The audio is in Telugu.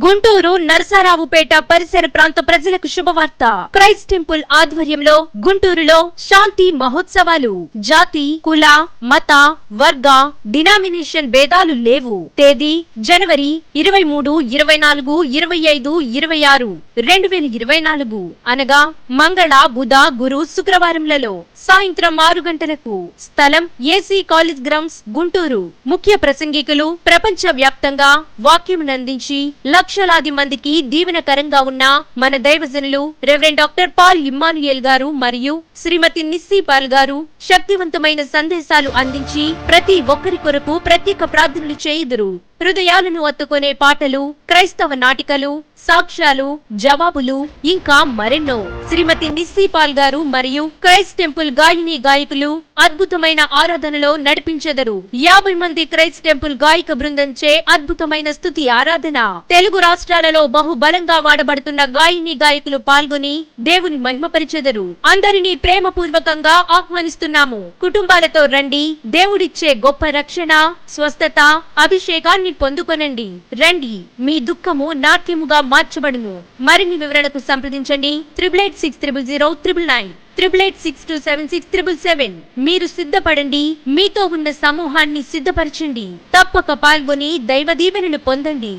గుంటూరు నరసరావుపేట పరిసర ప్రాంత ప్రజలకు శుభవార్త. క్రైస్ట్ టెంపుల్ ఆధ్వర్యంలో గుంటూరులో శాంతి మహోత్సవాలు. జాతి, కుల, మత, వర్గ, డినామినేషన్ భేదాలు లేవు. తేదీ జనవరి 23, 24, 25, 26, 2024 అనగా మంగళ, బుధ, గురు, శుక్రవారంలలో సాయంత్రం 6 గంటలకు. స్థలం ఏసీ కాలేజ్ గ్రౌండ్స్, గుంటూరు. ముఖ్య ప్రసంగికులు ప్రపంచ వ్యాప్తంగా వాక్యమునందించి లక్షలాది మందికి దీవెనకరంగా ఉన్న మన దైవజనులు రెవరెండ్ డాక్టర్ పాల్ ఇమ్మానుయేల్ గారు మరియు శ్రీమతి నిస్సీ పాల్ గారు శక్తివంతమైన సందేశాలు అందించి ప్రతి ఒక్కరి కొరకు ప్రత్యేక ప్రార్థనలు చేయుదురు. హృదయాలను అత్తుకునే పాటలు, క్రైస్తవ నాటికలు, సాక్ష్యాలు, జవాబులు ఇంకా మరెన్నో. శ్రీమతి నిస్సీ పాల్ గారు మరియు క్రైస్ట్ టెంపుల్ గాయని గాయకులు అద్భుతమైన ఆరాధనలో నడిపించెదరు. 50 మంది క్రైస్ట్ టెంపుల్ గాయక బృందంచే అద్భుతమైన స్తుతి ఆరాధన. తెలుగు రాష్ట్రాలలో బహుబలంగా వాడబడుతున్న గాయని గాయకులు పాల్గొని దేవుని మహిమపరిచెదరు. అందరినీ ప్రేమపూర్వకంగా ఆహ్వానిస్తున్నాము. కుటుంబాలతో రండి. దేవుడిచ్చే గొప్ప రక్షణ, స్వస్థత, అభిషేకాన్ని పొందుకొనండి. రండి, మీ దుఃఖము నాట్యముగా మార్చబడును. మరిన్ని వివరణకు సంప్రదించండి 88600999 8862767777. మీరు సిద్ధపడండి. మీతో ఉన్న సమూహాన్ని సిద్ధపరచండి. తప్పక పాల్గొని దైవ దీవెనలు పొందండి.